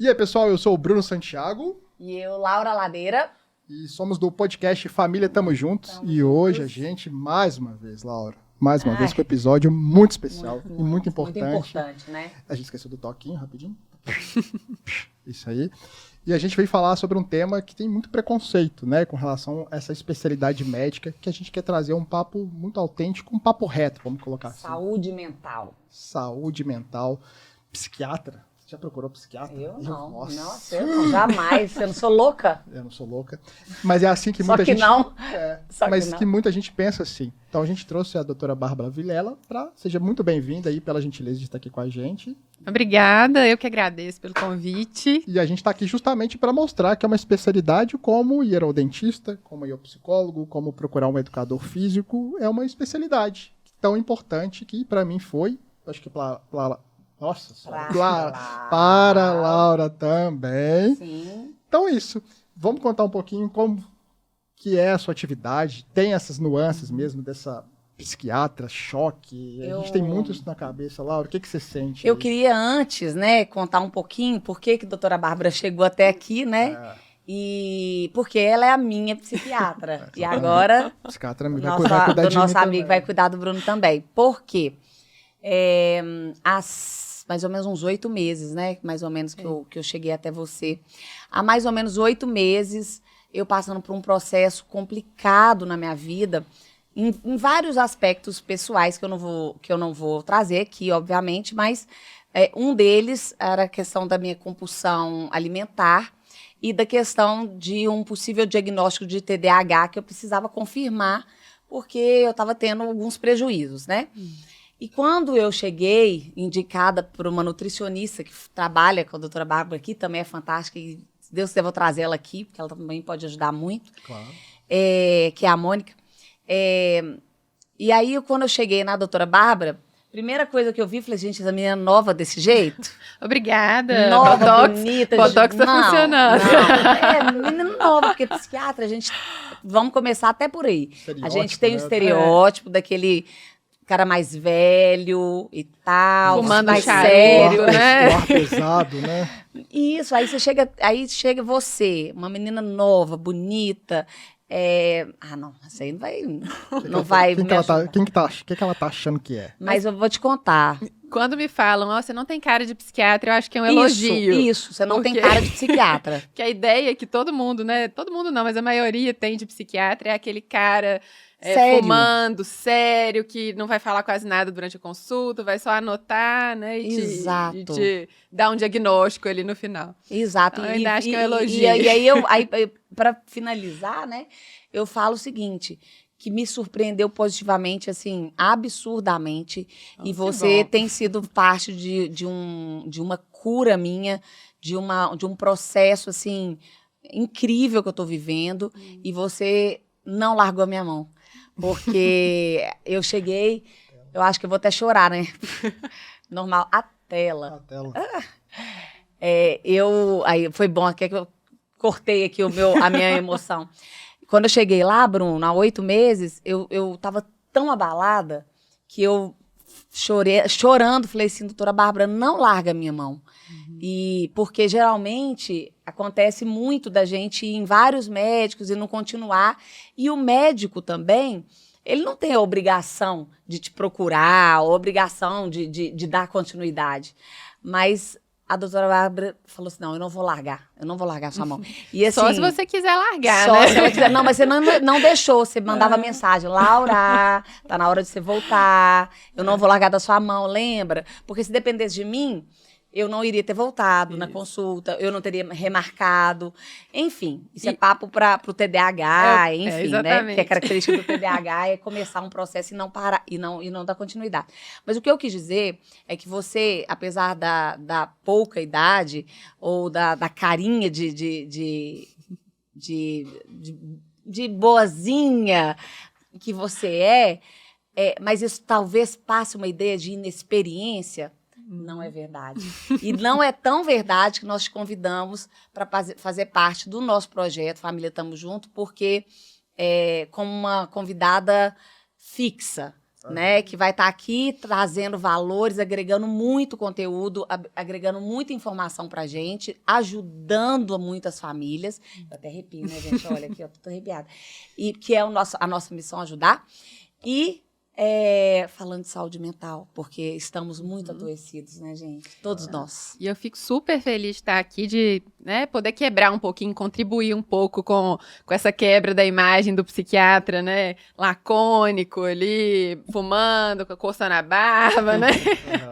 E aí, pessoal, eu sou o Bruno Santiago. E eu, Laura Ladeira. E somos do podcast Família Tamo Juntos. E hoje a gente, mais uma vez, Laura, mais uma vez com um episódio muito especial e muito importante. Muito importante, né? A gente esqueceu do toquinho, rapidinho. Isso aí. E a gente veio falar sobre um tema que tem muito preconceito, né, com relação a essa especialidade médica, que a gente quer trazer um papo muito autêntico, um papo reto, vamos colocar assim. Saúde mental. Saúde mental. Psiquiatra. Você já procurou psiquiatra? Eu não. Nossa. Eu não, jamais. Eu não sou louca. Eu não sou louca. Mas é assim que Só muita que gente... não. Mas que muita gente pensa assim. Então a gente trouxe a doutora Bárbara Vilela para... Seja muito bem-vinda aí, pela gentileza de estar aqui com a gente. Obrigada, eu que agradeço pelo convite. E a gente está aqui justamente para mostrar que é uma especialidade como ierodontista, como ieropsicólogo, como procurar um educador físico, é uma especialidade tão importante que para mim foi, acho que nossa senhora, para Laura também. Sim. Então é isso. Vamos contar um pouquinho como que é a sua atividade, tem essas nuances mesmo dessa psiquiatra, choque, a gente tem muito isso na cabeça. Laura, o que você sente? Eu queria antes, né, contar um pouquinho por que a doutora Bárbara chegou até aqui, né? E porque ela é a minha psiquiatra. E agora psiquiatra vai nosso, cuidar do de nosso mim amigo também. vai cuidar do Bruno também. Por quê? Há mais ou menos uns 8 meses, né? Mais ou menos que eu cheguei até você. Há mais ou menos 8 meses, eu passando por um processo complicado na minha vida, em vários aspectos pessoais que eu não vou trazer aqui, obviamente, mas um deles era a questão da minha compulsão alimentar e da questão de um possível diagnóstico de TDAH que eu precisava confirmar, porque eu estava tendo alguns prejuízos, né? E quando eu cheguei, indicada por uma nutricionista que trabalha com a doutora Bárbara aqui, também é fantástica, e se Deus quiser, eu vou trazer ela aqui, porque ela também pode ajudar muito, Claro. Que é a Mônica. E aí, quando eu cheguei na doutora Bárbara, primeira coisa que eu vi, falei, gente, essa menina nova desse jeito. Obrigada. Nova, bonita. Botox tá funcionando. Não, menina nova, porque psiquiatra, a gente... Vamos começar até por aí. A gente tem o estereótipo daquele cara mais velho e tal, fumando mais charuto, sério, né? O ar pesado, né? Isso, aí chega você, uma menina nova, bonita. Não, isso aí não vai. Quem que ela tá achando que é? Mas eu vou te contar. Quando me falam, você não tem cara de psiquiatra, eu acho que é um elogio. Isso, você não tem cara de psiquiatra. Porque a ideia que todo mundo, né? Todo mundo não, mas a maioria tem de psiquiatra é aquele cara sério. fumando, sério, que não vai falar quase nada durante a consulta, vai só anotar, né? Exato. E te dar um diagnóstico ali no final. Exato. Eu ainda acho que é um elogio. E aí, para finalizar, né, eu falo o seguinte, que me surpreendeu positivamente, assim, absurdamente, e você tem sido parte de uma cura minha, de um processo, assim, incrível que eu tô vivendo, e você não largou a minha mão. Porque eu cheguei, eu acho que eu vou até chorar, né? Normal, a tela. Aí foi bom, aqui que eu cortei aqui a minha emoção. Quando eu cheguei lá, Bruno, há 8 meses, eu tava tão abalada que eu chorando, falei assim, doutora Bárbara, não larga a minha mão. E porque geralmente acontece muito da gente ir em vários médicos e não continuar. E o médico também, ele não tem a obrigação de te procurar, a obrigação de dar continuidade. Mas a doutora Bárbara falou assim, não, eu não vou largar a sua mão. E, assim, só se você quiser largar, só né? se ela quiser. Não, mas você não deixou, você mandava mensagem, Laura, tá na hora de você voltar, eu não vou largar da sua mão, lembra? Porque se dependesse de mim, eu não iria ter voltado na consulta, eu não teria remarcado. Enfim, isso é papo para o TDAH, enfim, né? Que a característica do TDAH é começar um processo e não parar, e não dar continuidade. Mas o que eu quis dizer é que você, apesar da pouca idade, ou da carinha de boazinha que você mas isso talvez passe uma ideia de inexperiência. Não é verdade. E não é tão verdade que nós te convidamos para fazer parte do nosso projeto Família Tamo Junto, porque como uma convidada fixa. né? Que vai estar aqui trazendo valores, agregando muito conteúdo, agregando muita informação pra gente, ajudando muitas famílias. Eu até arrepio, né, gente? Olha aqui, eu tô arrepiada. E que é a nossa missão ajudar. E falando de saúde mental, porque estamos muito adoecidos, né, gente? Todos nós. E eu fico super feliz de estar aqui, de poder quebrar um pouquinho, contribuir um pouco com essa quebra da imagem do psiquiatra, né? Lacônico ali, fumando, coçando a barba, né?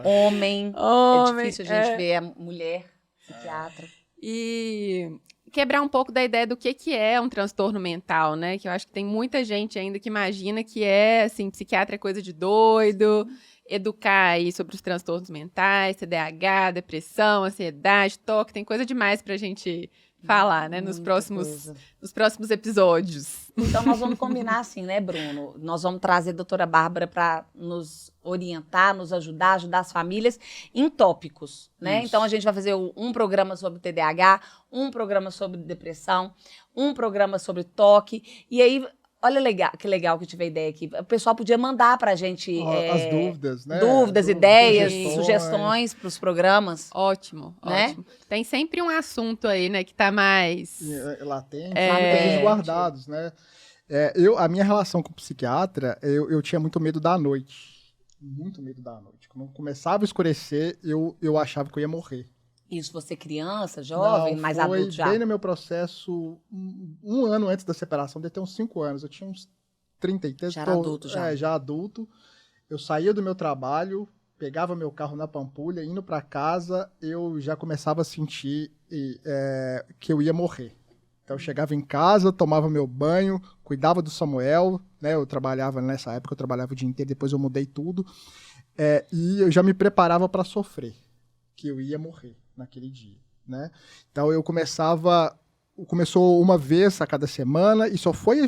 Homem. Homem, É difícil a gente ver a mulher psiquiatra. E quebrar um pouco da ideia do que é um transtorno mental, né? Que eu acho que tem muita gente ainda que imagina que assim, psiquiatra é coisa de doido, educar aí sobre os transtornos mentais, TDAH, depressão, ansiedade, toque, tem coisa demais pra gente falar, né? Nos próximos episódios. Então, nós vamos combinar assim, né, Bruno? Nós vamos trazer a doutora Bárbara para nos orientar, nos ajudar, ajudar as famílias em tópicos, né? Isso. Então, a gente vai fazer um programa sobre TDAH, um programa sobre depressão, um programa sobre toque. E aí, olha que legal que eu tive a ideia aqui. O pessoal podia mandar pra gente as dúvidas, né? Dúvidas, ideias, sugestões. sugestões para os programas. Ótimo, Né? ótimo. Tem sempre um assunto aí, né, que tá mais... Latente, muitas guardados, né? A minha relação com o psiquiatra, eu tinha muito medo da noite. Muito medo da noite. Quando começava a escurecer, eu achava que eu ia morrer. Isso, você criança, jovem, Não, mais adulto já? Foi bem no meu processo, um ano antes da separação, deve ter uns 5 anos. Eu tinha uns 33. Já era adulto, já. Já adulto. Eu saía do meu trabalho, pegava meu carro na Pampulha, indo para casa, eu já começava a sentir que eu ia morrer. Então eu chegava em casa, tomava meu banho, cuidava do Samuel, né? Nessa época eu trabalhava o dia inteiro, depois eu mudei tudo. E eu já me preparava para sofrer, que eu ia morrer naquele dia, né? Então começou uma vez a cada semana e só foi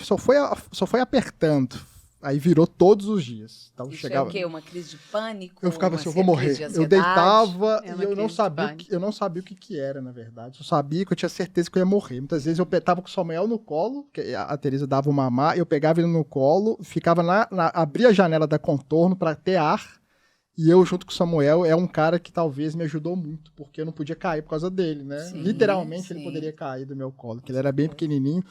apertando. Aí virou todos os dias. Então, Isso é o quê? Uma crise de pânico? Eu ficava assim, eu vou crise de morrer. Eu ansiedade? deitava É e eu não sabia o que era, na verdade. Eu sabia que eu tinha certeza que eu ia morrer. Muitas vezes eu tava com o Samuel no colo, que a Teresa dava o mamar, eu pegava ele no colo, ficava abria a janela da Contorno para ter ar. E eu, junto com o Samuel, é um cara que talvez me ajudou muito, porque eu não podia cair por causa dele, né? Sim, Literalmente, ele sim. poderia cair do meu colo, porque ele era bem pequenininho.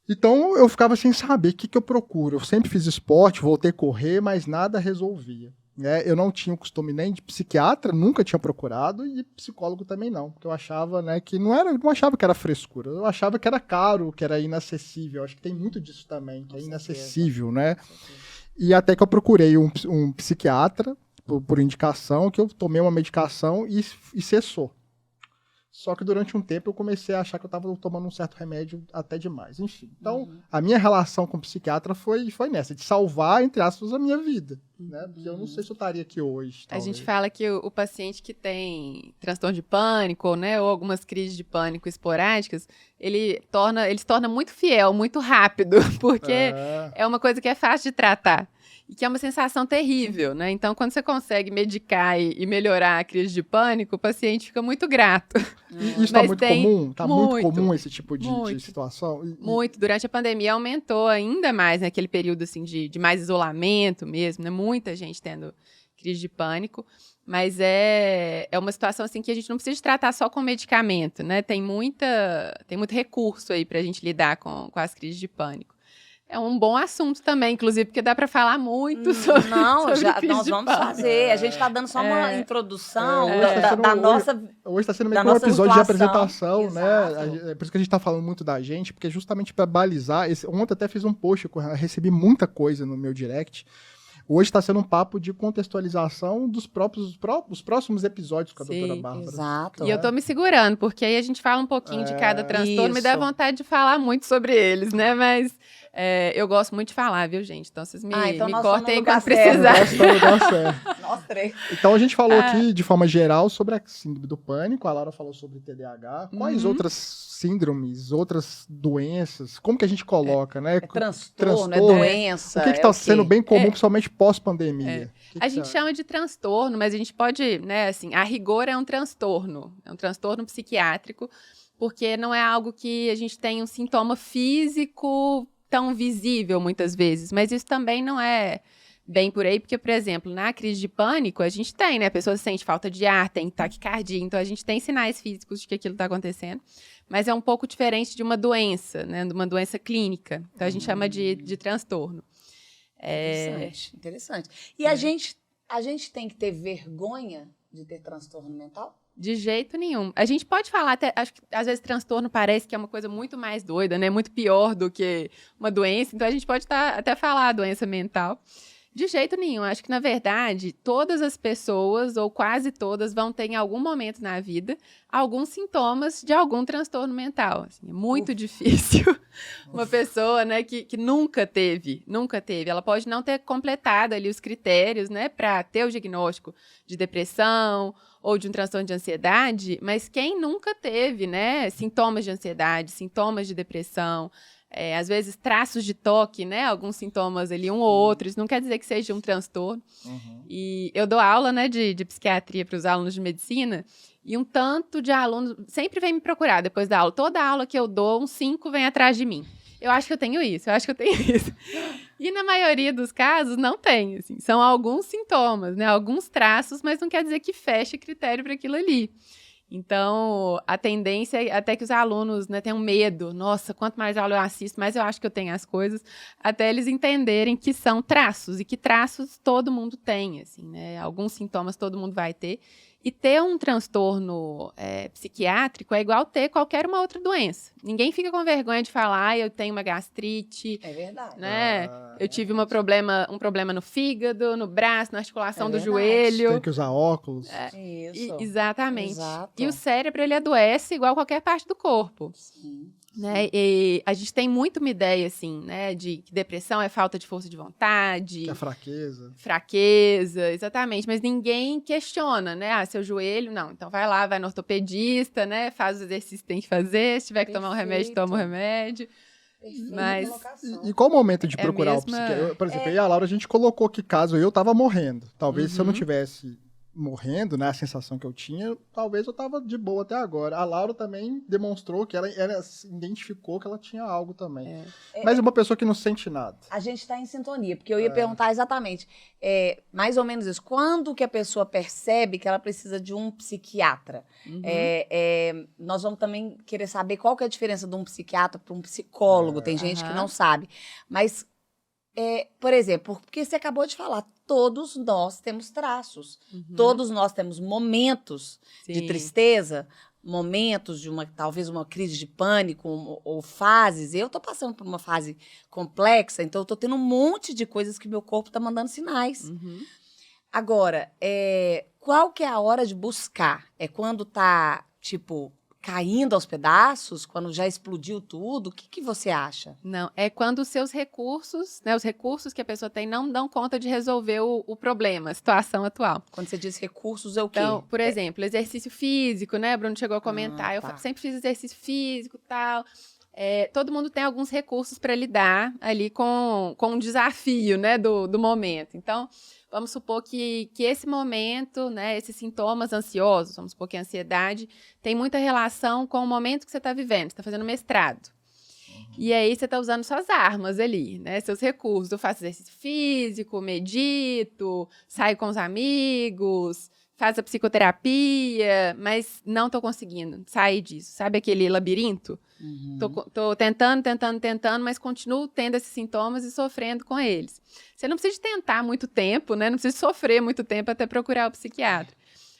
Então, eu ficava sem saber o que eu procuro. Eu sempre fiz esporte, voltei a correr, mas nada resolvia, né? Eu não tinha o costume nem de psiquiatra, nunca tinha procurado, e psicólogo também não, porque eu achava, né, que não achava que era frescura, eu achava que era caro, que era inacessível. Eu acho que tem muito disso também, que é inacessível, né? E até que eu procurei um psiquiatra, por indicação, que eu tomei uma medicação e cessou. Só que durante um tempo eu comecei a achar que eu estava tomando um certo remédio até demais. Enfim, então a minha relação com o psiquiatra foi nessa, de salvar, entre aspas, a minha vida. Né? Porque eu não sei se eu estaria aqui hoje. A gente fala que o paciente que tem transtorno de pânico, né, ou algumas crises de pânico esporádicas, ele se torna muito fiel, muito rápido, porque é uma coisa que é fácil de tratar. E que é uma sensação terrível, né? Então, quando você consegue medicar e melhorar a crise de pânico, o paciente fica muito grato. E isso está muito comum? Está muito comum esse tipo de situação? Muito. Durante a pandemia aumentou ainda mais, né? Aquele período assim, de mais isolamento mesmo, né? Muita gente tendo crise de pânico. Mas é uma situação assim, que a gente não precisa tratar só com medicamento, né? Tem muito recurso aí para a gente lidar com as crises de pânico. É um bom assunto também, inclusive, porque dá para falar muito sobre nós crise vamos de fazer. A gente está dando só uma introdução da nossa. Hoje está sendo meio que um episódio de apresentação, né? É por isso que a gente está falando muito da gente, porque justamente para balizar. Ontem até fiz um post, eu recebi muita coisa no meu direct. Hoje está sendo um papo de contextualização dos próximos episódios com a doutora Bárbara. Exato. E eu tô me segurando, porque aí a gente fala um pouquinho de cada transtorno, me dá vontade de falar muito sobre eles, né? Mas eu gosto muito de falar, viu, gente? Então vocês me cortem quando precisar. Então a gente falou aqui de forma geral sobre a síndrome do pânico, a Laura falou sobre TDAH. Quais outras síndromes, outras doenças, como que a gente coloca, né? Transtorno, é doença. O que está sendo bem comum, principalmente pós-pandemia? A gente chama de transtorno, mas a gente pode, né, assim, a rigor é um transtorno psiquiátrico, porque não é algo que a gente tem um sintoma físico tão visível muitas vezes, mas isso também não é bem por aí, porque, por exemplo, na crise de pânico, a gente tem, né? A pessoa sente falta de ar, tem taquicardia, então a gente tem sinais físicos de que aquilo está acontecendo, mas é um pouco diferente de uma doença, né? De uma doença clínica. Então a gente chama de transtorno. Interessante. E a gente tem que ter vergonha de ter transtorno mental? De jeito nenhum. A gente pode falar, até, acho que às vezes transtorno parece que é uma coisa muito mais doida, né? Muito pior do que uma doença. Então a gente pode até falar doença mental. De jeito nenhum. Acho que, na verdade, todas as pessoas, ou quase todas, vão ter em algum momento na vida alguns sintomas de algum transtorno mental. Assim, é muito difícil uma pessoa, né, que nunca teve. Ela pode não ter completado ali os critérios, né, para ter o diagnóstico de depressão ou de um transtorno de ansiedade, mas quem nunca teve, né, sintomas de ansiedade, sintomas de depressão, às vezes traços de toque, né? Alguns sintomas ali, um ou outro. Isso não quer dizer que seja um transtorno. E eu dou aula, né, de psiquiatria para os alunos de medicina, e um tanto de alunos sempre vem me procurar depois da aula. Toda aula que eu dou, uns 5 vem atrás de mim. Eu acho que eu tenho isso. E na maioria dos casos, não tem. Assim, são alguns sintomas, né? Alguns traços, mas não quer dizer que feche critério para aquilo ali. Então, a tendência é até que os alunos, né, tenham medo. Nossa, quanto mais aula eu assisto, mais eu acho que eu tenho as coisas, até eles entenderem que são traços, e que traços todo mundo tem, assim, né? Alguns sintomas todo mundo vai ter. E ter um transtorno psiquiátrico é igual ter qualquer uma outra doença. Ninguém fica com vergonha de falar, eu tenho uma gastrite. É verdade. Né? Eu tive um problema no fígado, no braço, na articulação do verdade. joelho. Tem que usar óculos. Isso. Exatamente. Exato. E o cérebro, ele adoece igual qualquer parte do corpo. Sim. Né? E a gente tem muito uma ideia, assim, né, de que depressão é falta de força de vontade. Que é fraqueza. Fraqueza, exatamente. Mas ninguém questiona, né? Ah, seu joelho, não. Então vai lá, vai no ortopedista, né? Faz o exercício que tem que fazer. Se tiver que tomar um remédio, toma um remédio. Mas E qual o momento de É procurar o mesmo, psiquiatra? Por exemplo, eu e a Laura, a gente colocou que caso eu tava morrendo. Talvez se eu não tivesse morrendo, né, a sensação que eu tinha, talvez eu tava de boa até agora. A Laura também demonstrou que ela identificou que ela tinha algo também. Mas uma pessoa que não sente nada. A gente está em sintonia, porque eu ia perguntar exatamente, mais ou menos isso, quando que a pessoa percebe que ela precisa de um psiquiatra? Nós vamos também querer saber qual que é a diferença de um psiquiatra para um psicólogo, tem gente que não sabe. Mas, por exemplo, porque você acabou de falar, todos nós temos traços, todos nós temos momentos de tristeza, momentos de talvez uma crise de pânico ou fases. Eu estou passando por uma fase complexa, então eu estou tendo um monte de coisas que meu corpo está mandando sinais. Agora, qual que é a hora de buscar? É quando está, tipo, caindo aos pedaços, quando já explodiu tudo? O que você acha? Não, é quando os seus recursos, né, os recursos que a pessoa tem não dão conta de resolver o problema, a situação atual. Quando você diz recursos, é o quê? Então, por exemplo, exercício físico, né? Bruno chegou a comentar. Tá. Eu sempre fiz exercício físico e tal. Todo mundo tem alguns recursos para lidar ali com um desafio, né, do momento. Então, vamos supor que esse momento, né, esses sintomas ansiosos, vamos supor que a ansiedade tem muita relação com o momento que você está vivendo. Você está fazendo mestrado. E aí você está usando suas armas ali, né, seus recursos. Eu faço exercício físico, medito, saio com os amigos, faço a psicoterapia, mas não estou conseguindo sair disso. Sabe aquele labirinto? Tô tentando, mas continuo tendo esses sintomas e sofrendo com eles. Você não precisa tentar muito tempo, né? Não precisa sofrer muito tempo até procurar o psiquiatra.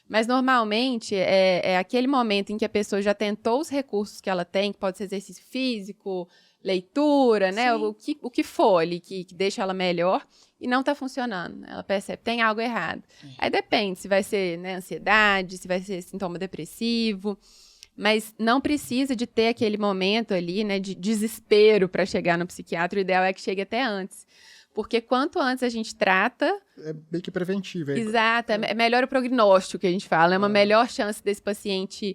Mas, normalmente, é aquele momento em que a pessoa já tentou os recursos que ela tem, que pode ser exercício físico, leitura, né? O que for ali que deixa ela melhor, e não está funcionando. Ela percebe, tem algo errado. Aí depende se vai ser, né, ansiedade, se vai ser sintoma depressivo. Mas não precisa de ter aquele momento ali, né, de desespero para chegar no psiquiatra. O ideal é que chegue até antes. Porque quanto antes a gente trata... É meio que preventivo. Exato, é melhor o prognóstico que a gente fala. É uma melhor chance desse paciente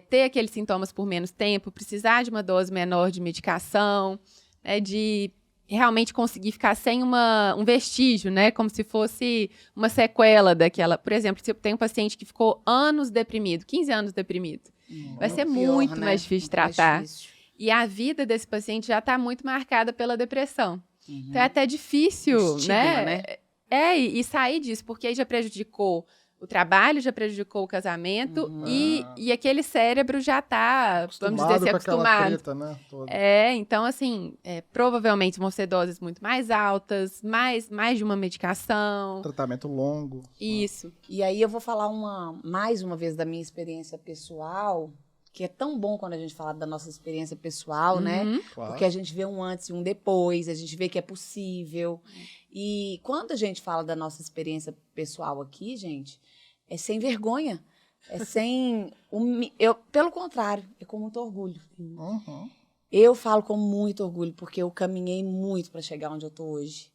ter aqueles sintomas por menos tempo, precisar de uma dose menor de medicação, né, de realmente conseguir ficar sem um vestígio, né, como se fosse uma sequela daquela... Por exemplo, se eu tenho um paciente que ficou anos deprimido, 15 anos deprimido, vai ser muito mais difícil de tratar. E a vida desse paciente já está muito marcada pela depressão. Então é até difícil, estigma, né? E sair disso, porque aí já prejudicou o trabalho, já prejudicou o casamento e aquele cérebro já tá, vamos dizer assim, com aquela acostumado. treta, né, toda. Então, assim, provavelmente vão ser doses muito mais altas, mais de uma medicação. Tratamento longo. Isso. E aí eu vou falar mais uma vez da minha experiência pessoal, que é tão bom quando a gente fala da nossa experiência pessoal, né? Claro. Porque a gente vê um antes e um depois, a gente vê que é possível. E quando a gente fala da nossa experiência pessoal aqui, gente, é sem vergonha. É sem... pelo contrário, é com muito orgulho. Uhum. Eu falo com muito orgulho, porque eu caminhei muito para chegar onde eu tô hoje.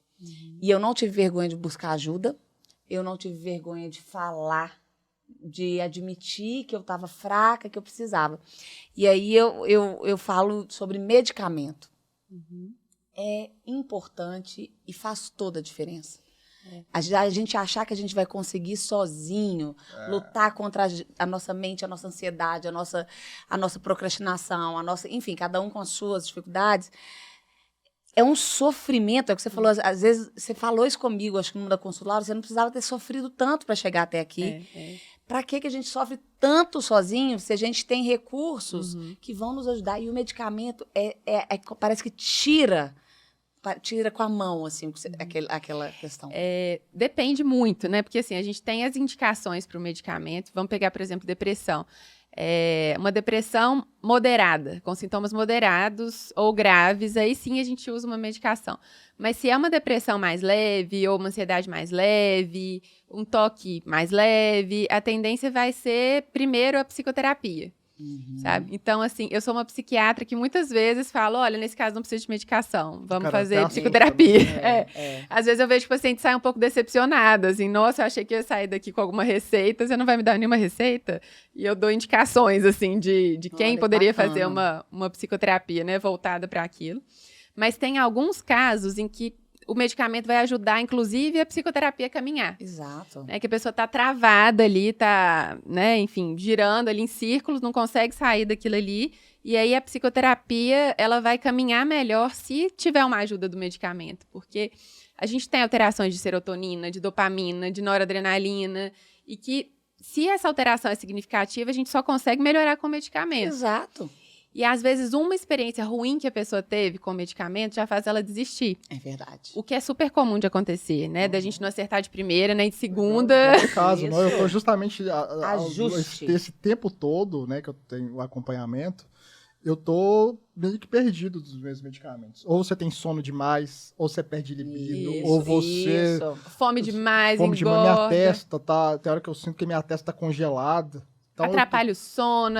E eu não tive vergonha de buscar ajuda, eu não tive vergonha de falar, de admitir que eu estava fraca, que eu precisava. E aí eu falo sobre medicamento. É importante e faz toda a diferença. A gente achar que a gente vai conseguir sozinho lutar contra a nossa mente, a nossa ansiedade, a nossa procrastinação, enfim, cada um com as suas dificuldades. É um sofrimento, é o que você falou. Às vezes, você falou isso comigo, acho que numa da consultório, você não precisava ter sofrido tanto para chegar até aqui. Para que a gente sofre tanto sozinho se a gente tem recursos que vão nos ajudar? E o medicamento parece que tira com a mão, assim, aquela questão. Depende muito, né? Porque, assim, a gente tem as indicações para o medicamento. Vamos pegar, por exemplo, depressão. Uma depressão moderada, com sintomas moderados ou graves, aí sim a gente usa uma medicação. Mas se é uma depressão mais leve ou uma ansiedade mais leve, um toque mais leve, a tendência vai ser, primeiro, a psicoterapia. Sabe? Então, assim, eu sou uma psiquiatra que muitas vezes falo, olha, nesse caso não precisa de medicação, vamos fazer psicoterapia. Às vezes eu vejo que o paciente sai um pouco decepcionado, assim, nossa, eu achei que ia sair daqui com alguma receita, você não vai me dar nenhuma receita? E eu dou indicações, assim, de quem poderia fazer uma psicoterapia, né, voltada para aquilo. Mas tem alguns casos em que o medicamento vai ajudar, inclusive, a psicoterapia a caminhar. Exato. Que a pessoa está travada ali, está, né, enfim, girando ali em círculos, não consegue sair daquilo ali. E aí a psicoterapia, ela vai caminhar melhor se tiver uma ajuda do medicamento. Porque a gente tem alterações de serotonina, de dopamina, de noradrenalina, e que se essa alteração é significativa, a gente só consegue melhorar com o medicamento. Exato. E, às vezes, uma experiência ruim que a pessoa teve com o medicamento já faz ela desistir. É verdade. O que é super comum de acontecer, né? Da gente não acertar de primeira, nem de segunda. No caso, não, eu tô justamente Ajuste. esse tempo todo, né, que eu tenho o acompanhamento, eu tô meio que perdido dos meus medicamentos. Ou você tem sono demais, ou você perde libido, ou você... Fome demais, Fome demais, engorda. minha testa tá... Tem hora que eu sinto que minha testa tá congelada. Então, atrapalha o sono,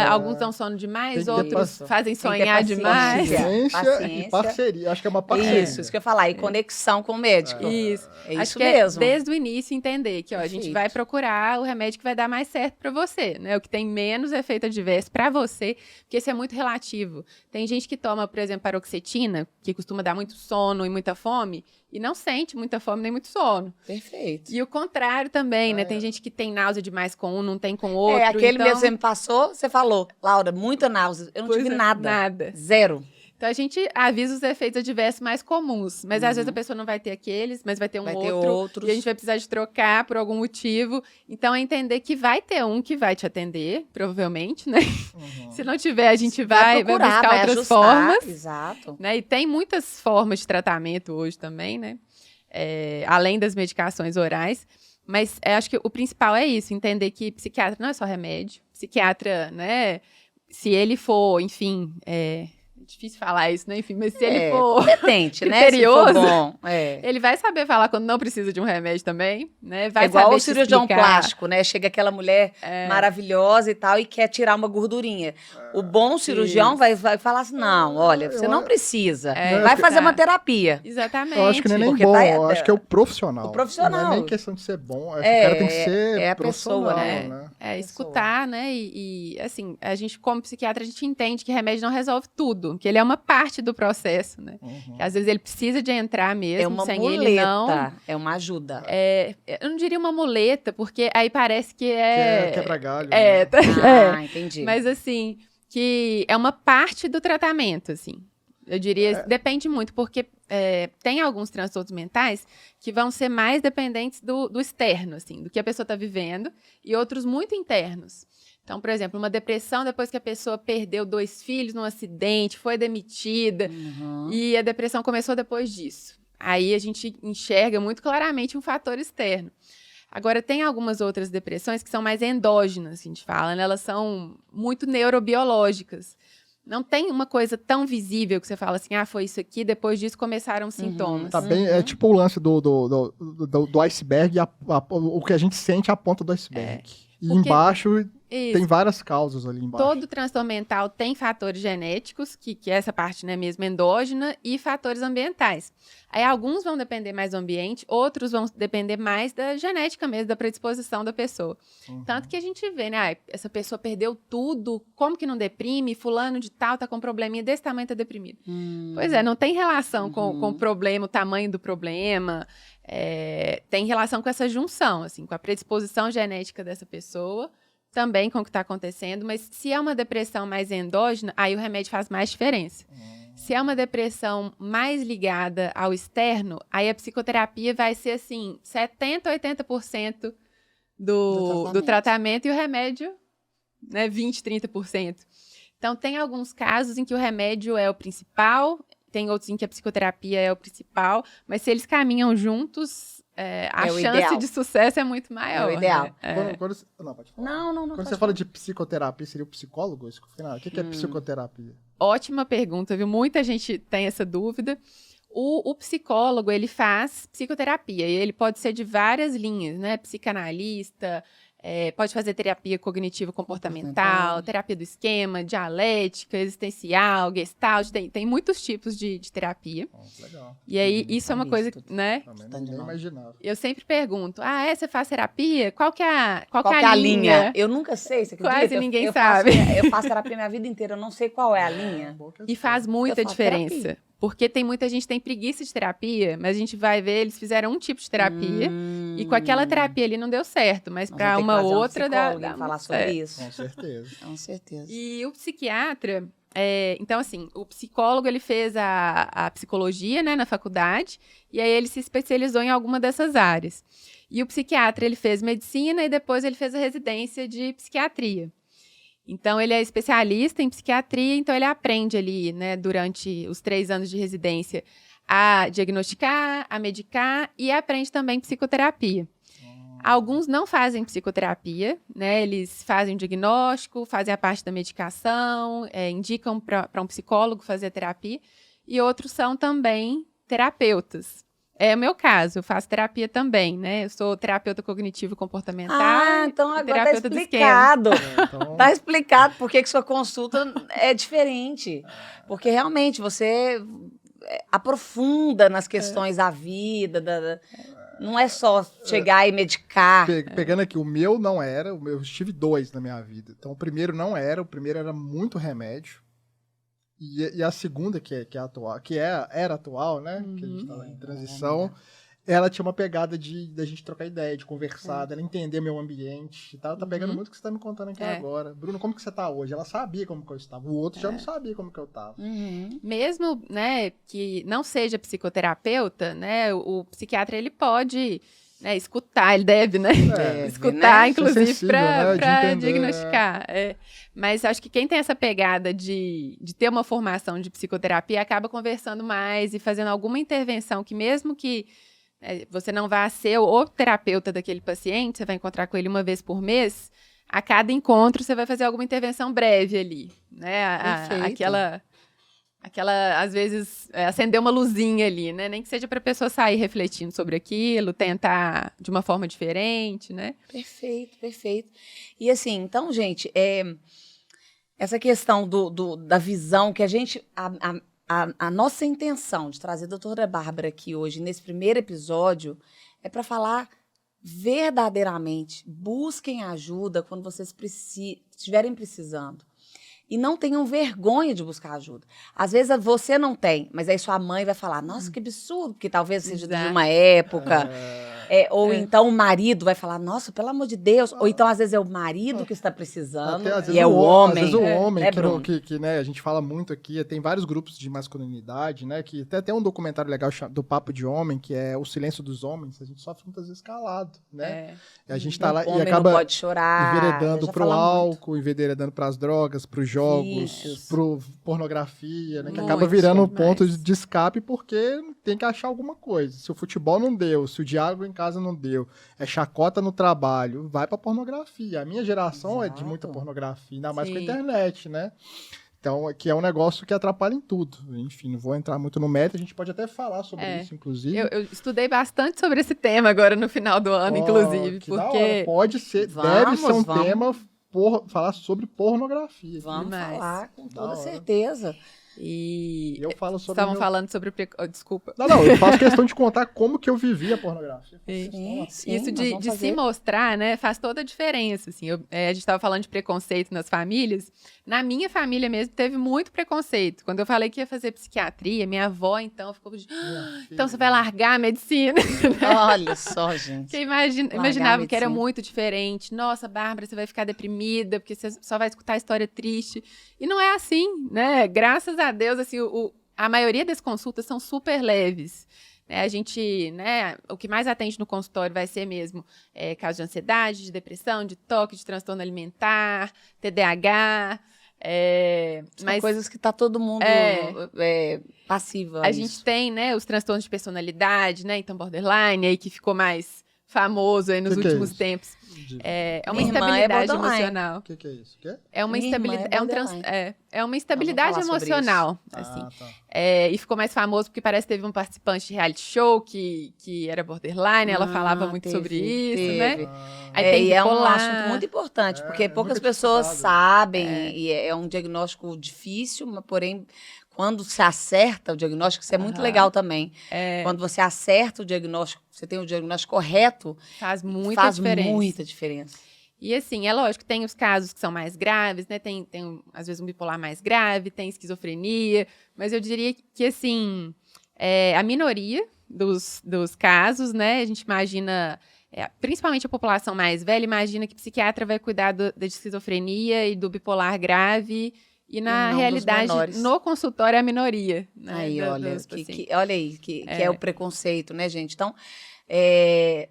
alguns dão sono demais, outros fazem Tem que ter sonhar demais. Paciência e parceria. Acho que é uma parceria. Isso que eu ia falar. E conexão com o médico. Isso. É Acho isso que mesmo. Desde o início entender que a gente vai procurar o remédio que vai dar mais certo para você, né? O que tem menos efeito adverso para você, porque isso é muito relativo. Tem gente que toma, por exemplo, paroxetina, que costuma dar muito sono e muita fome, e não sente muita fome nem muito sono. Perfeito. E o contrário também, né? Tem gente que tem náusea demais com um, não tem com o outro. Aquele mesmo que você me passou, você falou, Laura, muita náusea. Eu não tive nada. Nada. Zero. Então, a gente avisa os efeitos adversos mais comuns. Mas, às vezes, a pessoa não vai ter aqueles, mas vai ter um outro. E a gente vai precisar de trocar por algum motivo. Então, é entender que vai ter um que vai te atender, provavelmente, né? Se não tiver, a gente vai procurar, buscar outras ajustar. formas. Exato. Né? E tem muitas formas de tratamento hoje também, né? Além das medicações orais. Mas acho que o principal é isso, entender que psiquiatra não é só remédio. Psiquiatra, né? Se ele for, enfim... difícil falar isso, né? Enfim, mas se ele for competente, criterioso, né? Se for bom, ele vai saber falar quando não precisa de um remédio também, né? Vai igual saber o cirurgião explicar. plástico, né? Chega aquela mulher maravilhosa e tal e quer tirar uma gordurinha. O bom cirurgião vai falar assim, não, olha, você não precisa. Vai fazer uma terapia. Exatamente. Eu acho que não é nem Porque bom, eu acho que é o profissional. O profissional. Não é nem questão de ser bom, acho que o cara tem que ser a profissional, pessoa, né? Escutar, né? E, assim, a gente, como psiquiatra, a gente entende que remédio não resolve tudo, que ele é uma parte do processo, né? Que, às vezes ele precisa de entrar mesmo, é uma sem muleta, ele não... É uma ajuda. Eu não diria uma muleta, porque aí parece que quebra-galho. Entendi. Mas, assim, que é uma parte do tratamento, assim. Eu diria, depende muito, porque tem alguns transtornos mentais que vão ser mais dependentes do externo, assim, do que a pessoa está vivendo, e outros muito internos. Então, por exemplo, uma depressão depois que a pessoa perdeu 2 filhos num acidente, foi demitida, e a depressão começou depois disso. Aí a gente enxerga muito claramente um fator externo. Agora, tem algumas outras depressões que são mais endógenas, a gente fala, né? Elas são muito neurobiológicas. Não tem uma coisa tão visível que você fala assim, foi isso aqui, depois disso começaram os sintomas. Tá bem, é tipo o lance do iceberg, o que a gente sente é a ponta do iceberg. E Porque embaixo tem várias causas ali embaixo. Todo transtorno mental tem fatores genéticos, que é essa parte, né, mesmo endógena, e fatores ambientais. Aí alguns vão depender mais do ambiente, outros vão depender mais da genética mesmo, da predisposição da pessoa. Tanto que a gente vê, né, essa pessoa perdeu tudo, como que não deprime? Fulano de tal tá com um probleminha desse tamanho, tá deprimido. Pois é, não tem relação com o problema, o tamanho do problema, tem relação com essa junção, assim, com a predisposição genética dessa pessoa, também com o que está acontecendo, mas se é uma depressão mais endógena, aí o remédio faz mais diferença. Se é uma depressão mais ligada ao externo, aí a psicoterapia vai ser, assim, 70%, 80% do tratamento e o remédio, né, 20%, 30%. Então, tem alguns casos em que o remédio é o principal, tem outros em que a psicoterapia é o principal, mas se eles caminham juntos, a chance ideal. de sucesso é muito maior. É o ideal. Né? Não, pode falar. Não. Quando você fala de psicoterapia, seria o psicólogo? O que é psicoterapia? Ótima pergunta, viu? Muita gente tem essa dúvida. O psicólogo, ele faz psicoterapia, e ele pode ser de várias linhas, né? Psicanalista, pode fazer terapia cognitivo-comportamental, terapia do esquema, dialética, existencial, gestalt, tem muitos tipos de terapia. Legal. E aí, isso é uma coisa, né? Também não imaginava. Eu sempre pergunto, você faz terapia? Qual que é a linha? Eu nunca sei, você acredita? Quase ninguém sabe. Eu faço terapia minha vida inteira, eu não sei qual é a linha. E faz muita diferença. Porque muita gente tem preguiça de terapia, mas a gente vai ver, eles fizeram um tipo de terapia e com aquela terapia ali não deu certo, mas para uma outra dá falar sobre isso. Com certeza. Com certeza. E o psiquiatra, então assim, o psicólogo ele fez a psicologia, né, na faculdade, e aí ele se especializou em alguma dessas áreas. E o psiquiatra ele fez medicina e depois ele fez a residência de psiquiatria. Então, ele é especialista em psiquiatria, então ele aprende ali, né, durante os 3 anos de residência, a diagnosticar, a medicar e aprende também psicoterapia. Alguns não fazem psicoterapia, né, eles fazem o diagnóstico, fazem a parte da medicação, indicam para um psicólogo fazer a terapia, e outros são também terapeutas. É o meu caso, eu faço terapia também, né? Eu sou terapeuta cognitivo-comportamental. Então agora terapeuta tá explicado. Então... Tá explicado por que sua consulta é diferente. Porque realmente você aprofunda nas questões da vida, não é só chegar e medicar. Pegando aqui, o meu não era, eu tive 2 na minha vida. Então o primeiro não era, o primeiro era muito remédio. E a segunda, que é atual, era atual, né? Que a gente tá em transição, ela tinha uma pegada da gente trocar ideia, de conversar, dela entender meu ambiente. Tá pegando muito o que você tá me contando aqui agora. Bruno, como que você tá hoje? Ela sabia como que eu estava. O outro já não sabia como que eu tava. Mesmo, né, que não seja psicoterapeuta, né, o psiquiatra ele pode, né, escutar, ele deve, né? Escutar, né? Inclusive, sensível, para diagnosticar. Mas acho que quem tem essa pegada de ter uma formação de psicoterapia acaba conversando mais e fazendo alguma intervenção que mesmo que você não vá ser o terapeuta daquele paciente, você vai encontrar com ele uma vez por mês, a cada encontro você vai fazer alguma intervenção breve ali, né? Aquela, às vezes, acender uma luzinha ali, né? Nem que seja para a pessoa sair refletindo sobre aquilo, tentar de uma forma diferente, né? Perfeito. E assim, então, gente, essa questão da visão que a gente... A nossa intenção de trazer a doutora Bárbara aqui hoje, nesse primeiro episódio, é para falar verdadeiramente. Busquem ajuda quando vocês estiverem precisando. E não tenham vergonha de buscar ajuda. Às vezes você não tem, mas aí sua mãe vai falar, nossa, que absurdo, porque talvez seja de Exato. uma época. Ou então o marido vai falar, nossa, pelo amor de Deus. Ou então, às vezes, é o marido que está precisando, Até, às e vezes, é o homem. Às vezes o homem, né, que, Bruno? né, a gente fala muito aqui, tem vários grupos de masculinidade, né, que até tem um documentário legal do Papo de Homem, que é O Silêncio dos Homens, a gente sofre muitas vezes calado, né? E a gente tá lá O e homem acaba não pode chorar. enveredando já pro falamos muito. álcool, enveredando pras drogas, pros jogos, Vícios. pro pornografia, né, que Muito acaba virando um demais. ponto de escape porque tem que achar alguma coisa. Se o futebol não deu, se o diálogo em casa não deu, é chacota no trabalho, vai pra pornografia. A minha geração é de muita Exato. pornografia, ainda mais com a Sim. internet, né? Então, que é um negócio que atrapalha em tudo. Enfim, não vou entrar muito no mérito, a gente pode até falar sobre isso, inclusive. Eu estudei bastante sobre esse tema agora no final do ano, inclusive, que da hora. porque... Pode ser, deve ser um tema falar sobre pornografia. Vamos Demais. falar com Da toda hora. certeza. E Eu falo sobre estavam falando sobre... Desculpa. Não, eu faço questão de contar como que eu vivi a pornografia. Sim, Isso nós de vamos se fazer. mostrar, né, faz toda a diferença, assim. A gente estava falando de preconceito nas famílias. Na minha família mesmo, teve muito preconceito. Quando eu falei que ia fazer psiquiatria, minha avó, então, ficou... então, você vai largar a medicina? Olha só, gente. Porque Largar a imaginava que era medicina. muito diferente. Nossa, Bárbara, você vai ficar deprimida, porque você só vai escutar história triste. E não é assim, né? Graças a Deus, assim, a maioria das consultas são super leves. Né? A gente, né, o que mais atende no consultório vai ser mesmo caso de ansiedade, de depressão, de toque, de transtorno alimentar, TDAH. São coisas que tá todo mundo passivo A gente tem, né, os transtornos de personalidade, né? Então, borderline, aí que ficou mais famoso aí nos Que é últimos isso? tempos. É uma Minha irmã é instabilidade borderline. emocional. O que é isso? O quê? É uma Minha irmã instabilidade, é é uma instabilidade falar sobre emocional, assim. Tá. E ficou mais famoso porque parece que teve um participante de reality show que era borderline, ela falava muito sobre isso, né? Aí tem E é um bipolar. assunto muito importante, porque poucas nunca pessoas tinha sabem, e é um diagnóstico difícil, mas porém, quando se acerta o diagnóstico, isso é muito legal também. Quando você acerta o diagnóstico, você tem o diagnóstico correto, Faz muita faz diferença. muita diferença. E assim, é lógico, tem os casos que são mais graves, né? Tem às vezes um bipolar mais grave, tem esquizofrenia, mas eu diria que assim, a minoria dos casos, né? A gente imagina, principalmente a população mais velha, imagina que psiquiatra vai cuidar da esquizofrenia e do bipolar grave, e na não dos realidade, menores. no consultório é a minoria. Né, Aí, olha, dos pacientes. olha aí, que é o preconceito, né, gente? Então,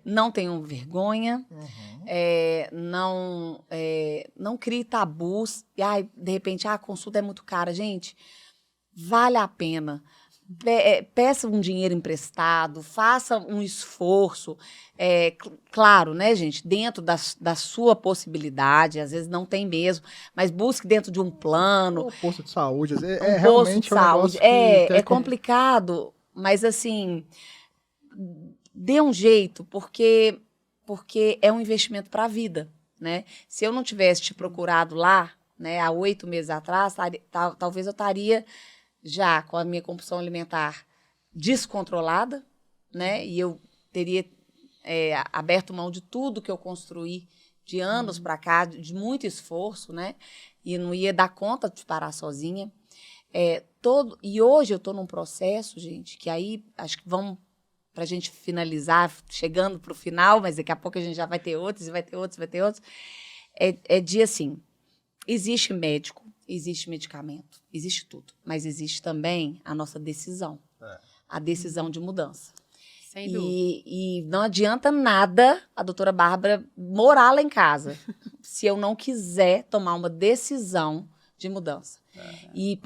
não tenham vergonha, não crie tabus. E, de repente, a consulta é muito cara. Gente, vale a pena. Peça um dinheiro emprestado, faça um esforço, claro, né, gente, dentro da sua possibilidade, às vezes não tem mesmo, mas busque dentro de um plano. Um posto de saúde, às vezes, Um posto realmente de um saúde. negócio que É complicado, mas assim, dê um jeito, porque é um investimento para a vida, né? Se eu não tivesse te procurado lá, né, há 8 meses atrás, talvez eu estaria já com a minha compulsão alimentar descontrolada, né? E eu teria aberto mão de tudo que eu construí de anos para cá, de muito esforço, né? E não ia dar conta de parar sozinha. E hoje eu estou num processo, gente, que aí acho que vamos, para a gente finalizar, chegando para o final, mas daqui a pouco a gente já vai ter outros, e vai ter outros, vai ter outros. De assim, existe médico, existe medicamento, existe tudo, mas existe também a nossa decisão, a decisão de mudança. Sem dúvida. E não adianta nada a doutora Bárbara morar lá em casa se eu não quiser tomar uma decisão de mudança. E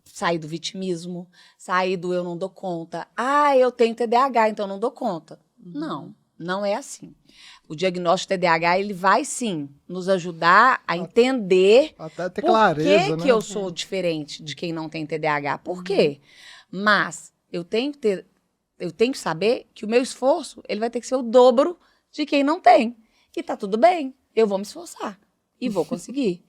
sair do vitimismo, sair do eu não dou conta. Eu tenho TDAH, então eu não dou conta. Não é assim. O diagnóstico de TDAH, ele vai sim nos ajudar a entender até ter clareza, por que eu sou diferente de quem não tem TDAH. Por quê? Mas eu tenho que saber que o meu esforço, ele vai ter que ser o dobro de quem não tem. E tá tudo bem, eu vou me esforçar e vou conseguir.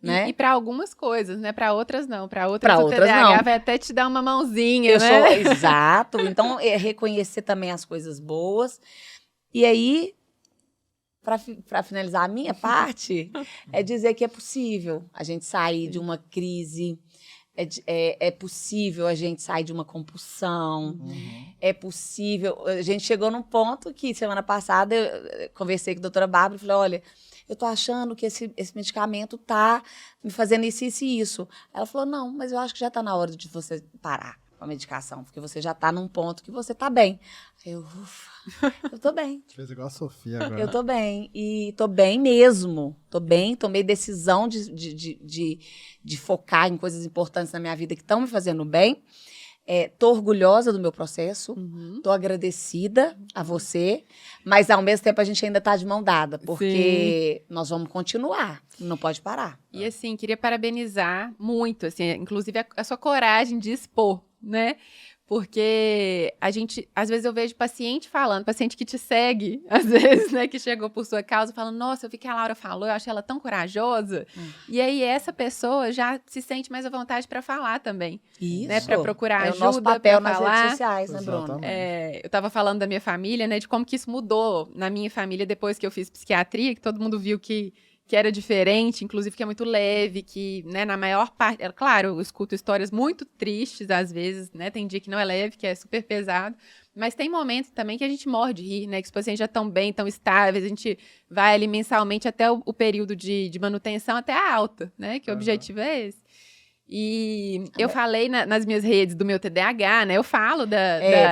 Né? E para algumas coisas, né? Para outras não. Para outras o outras TDAH não. vai até te dar uma mãozinha, né? Exato. Então, reconhecer também as coisas boas. E aí, para finalizar a minha parte, é dizer que é possível a gente sair de uma crise, é possível a gente sair de uma compulsão, é possível. A gente chegou num ponto que, semana passada, eu conversei com a doutora Bárbara e falei, olha, eu tô achando que esse medicamento tá me fazendo isso, isso e isso. Ela falou, não, mas eu acho que já tá na hora de você parar com a medicação, porque você já tá num ponto que você tá bem. Aí ufa, eu tô bem. Fez igual a Sofia agora. Eu tô bem, e tô bem mesmo. Tô bem, tomei decisão de focar em coisas importantes na minha vida que estão me fazendo bem. Tô orgulhosa do meu processo, tô agradecida a você, mas ao mesmo tempo a gente ainda tá de mão dada, porque nós vamos continuar, não pode parar. E assim, queria parabenizar muito, assim, inclusive a sua coragem de expor, né? Porque às vezes eu vejo paciente que te segue, às vezes, né, que chegou por sua causa, falando, nossa, eu vi que a Laura falou, eu achei ela tão corajosa. E aí essa pessoa já se sente mais à vontade para falar também. Isso. Né, para procurar ajuda, o nosso papel pra nas falar. redes sociais, né, Bruno? Eu estava falando da minha família, né, de como que isso mudou na minha família depois que eu fiz psiquiatria, que todo mundo viu que era diferente, inclusive que é muito leve, que, né, na maior parte... Claro, eu escuto histórias muito tristes, às vezes, né? Tem dia que não é leve, que é super pesado, mas tem momentos também que a gente morre de rir, né? Que os pacientes já estão bem, estão estáveis, a gente vai ali mensalmente até o período de manutenção, até a alta, né? Que o objetivo é esse. E eu falei nas minhas redes do meu TDAH, né? Eu falo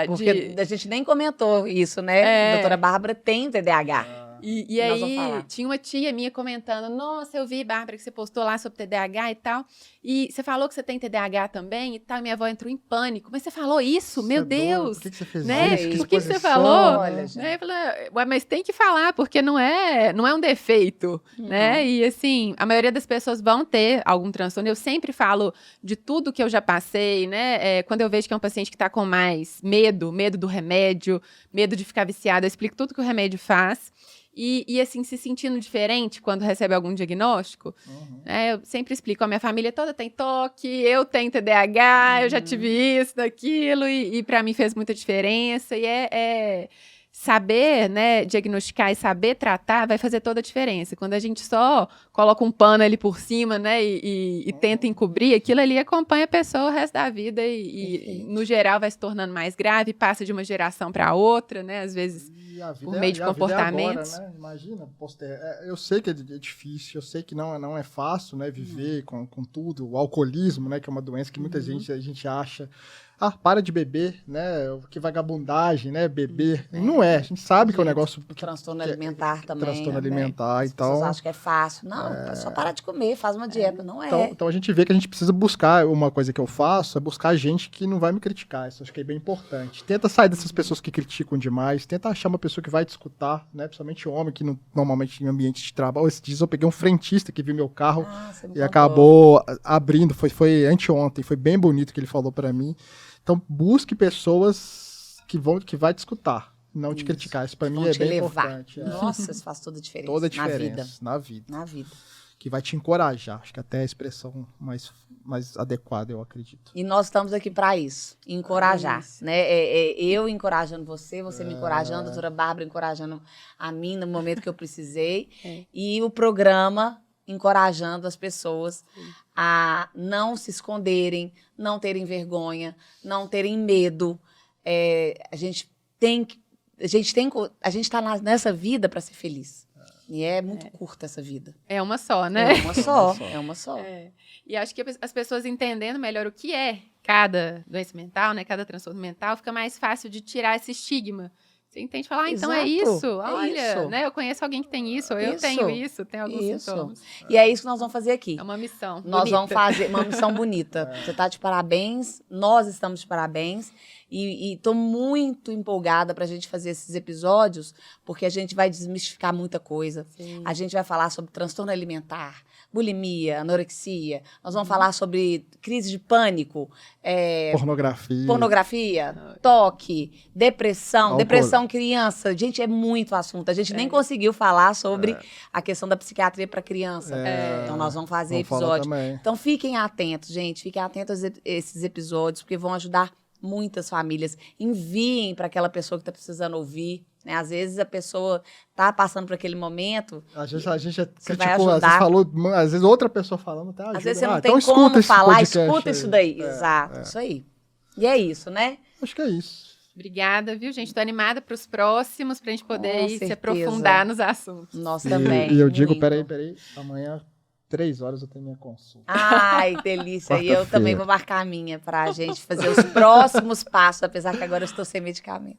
porque a gente nem comentou isso, né? A doutora Bárbara tem TDAH. E aí, tinha uma tia minha comentando, nossa, eu vi, Bárbara, que você postou lá sobre TDAH e tal, e você falou que você tem TDAH também e tal, e minha avó entrou em pânico. Mas você falou isso? Meu Deus! Por que você fez né? isso? Por que você falou? Olha, né? Eu falei, ué, mas tem que falar, porque não é um defeito, né? E assim, a maioria das pessoas vão ter algum transtorno. Eu sempre falo de tudo que eu já passei, né? Quando eu vejo que é um paciente que está com mais medo do remédio, medo de ficar viciado, eu explico tudo que o remédio faz. E assim, se sentindo diferente quando recebe algum diagnóstico, eu sempre explico, a minha família toda tem toque, eu tenho TDAH, eu já tive isso, daquilo, e para mim fez muita diferença, e saber, né, diagnosticar e saber tratar vai fazer toda a diferença. Quando a gente só coloca um pano ali por cima, né, e tenta encobrir, aquilo ali acompanha a pessoa o resto da vida e no geral vai se tornando mais grave, passa de uma geração para outra, né, às vezes por meio de comportamentos. Agora, né? Imagina, eu sei que é difícil, eu sei que não é fácil, né, viver com tudo, o alcoolismo, né, que é uma doença que muita gente a gente acha, para de beber, né, que vagabundagem, né, beber, não é, a gente sabe que é um negócio... Transtorno alimentar também. Transtorno alimentar, As pessoas acham que é fácil. Não, é só parar de comer, faz uma dieta, não é. Então a gente vê que a gente precisa buscar, uma coisa que eu faço, é buscar gente que não vai me criticar, isso acho que é bem importante. Tenta sair dessas pessoas que criticam demais, tenta achar uma pessoa que vai te escutar, né, principalmente homem, que normalmente em ambiente de trabalho. Esses dias eu peguei um frentista que viu meu carro e acabou abrindo, foi anteontem, foi bem bonito que ele falou pra mim. Então, busque pessoas que vai te escutar, não te criticar. Isso para mim é bem importante. Nossa, isso faz toda a diferença. Toda a diferença na vida. Que vai te encorajar. Acho que até a expressão mais adequada, eu acredito. E nós estamos aqui para isso, encorajar. Né? Eu encorajando você me encorajando, a doutora Bárbara encorajando a mim no momento que eu precisei. E o programa encorajando as pessoas a não se esconderem, não terem vergonha, não terem medo. A gente está nessa vida para ser feliz. E é muito curta essa vida. É uma só, né? É uma só. E acho que as pessoas entendendo melhor o que é cada doença mental, né, cada transtorno mental, fica mais fácil de tirar esse estigma. Você entende falar, então é isso, olha, né? Eu conheço alguém que tem isso, ou eu tenho isso, tenho alguns sintomas. E é isso que nós vamos fazer aqui. É uma missão. Nós vamos fazer uma missão bonita. Você está de parabéns, nós estamos de parabéns. E estou muito empolgada para a gente fazer esses episódios, porque a gente vai desmistificar muita coisa. Sim. A gente vai falar sobre transtorno alimentar, bulimia, anorexia. Nós vamos falar sobre crise de pânico. Pornografia, toque, depressão criança. Gente, é muito assunto. A gente nem conseguiu falar sobre a questão da psiquiatria para criança. Então, nós vamos fazer episódio. Então, fiquem atentos, gente. Fiquem atentos a esses episódios, porque vão ajudar muitas famílias. Enviem para aquela pessoa que está precisando ouvir. né? Às vezes a pessoa tá passando por aquele momento. Às vezes a gente Você vai criticou, às vezes ajudar. falou, às vezes outra pessoa falando, tá? Às vezes você não então tem escuta como esse falar, podcast escuta aí. isso daí. Exato, isso aí. E é isso, né? Acho que é isso. Obrigada, viu, gente? Tô animada para os próximos, pra gente poder Com aí se certeza. aprofundar nos assuntos. Nós também. E eu digo, muito. peraí, amanhã, 3 horas eu tenho minha consulta. Ai, delícia. E eu Quarta-feira. também vou marcar a minha pra gente fazer os próximos passos, apesar que agora eu estou sem medicamento.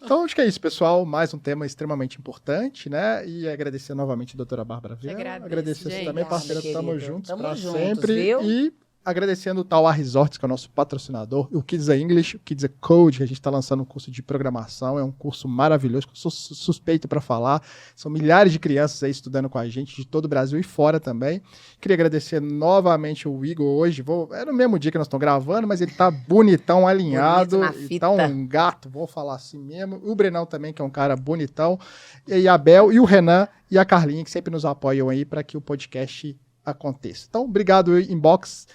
Então, acho que é isso, pessoal. Mais um tema extremamente importante, né? E agradecer novamente a doutora Bárbara Viana. agradeço, Agradecer você gente. também, Obrigada, parceira. Tamo querida. juntos Tamo pra juntos, sempre. viu? E agradecendo o Tauá Resorts, que é o nosso patrocinador, o Kids English, o Kids Code, que a gente está lançando um curso de programação. É um curso maravilhoso, que eu sou suspeito para falar. São milhares de crianças aí estudando com a gente, de todo o Brasil e fora também. Queria agradecer novamente o Igor hoje. É no mesmo dia que nós estamos gravando, mas ele tá bonitão, alinhado. Bonito na E fita. tá um gato, vou falar assim mesmo. O Brenão também, que é um cara bonitão. E a Abel, e o Renan, e a Carlinha, que sempre nos apoiam aí para que o podcast aconteça. Então, obrigado, Inbox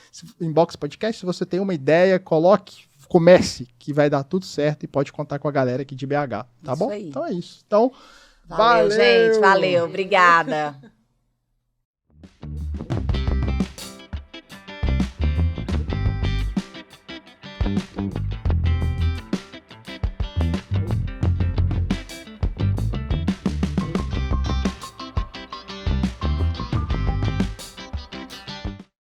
Podcast. Se você tem uma ideia, comece, que vai dar tudo certo e pode contar com a galera aqui de BH, tá Isso bom? aí. Então é isso. Então, Valeu, gente. Valeu. Obrigada.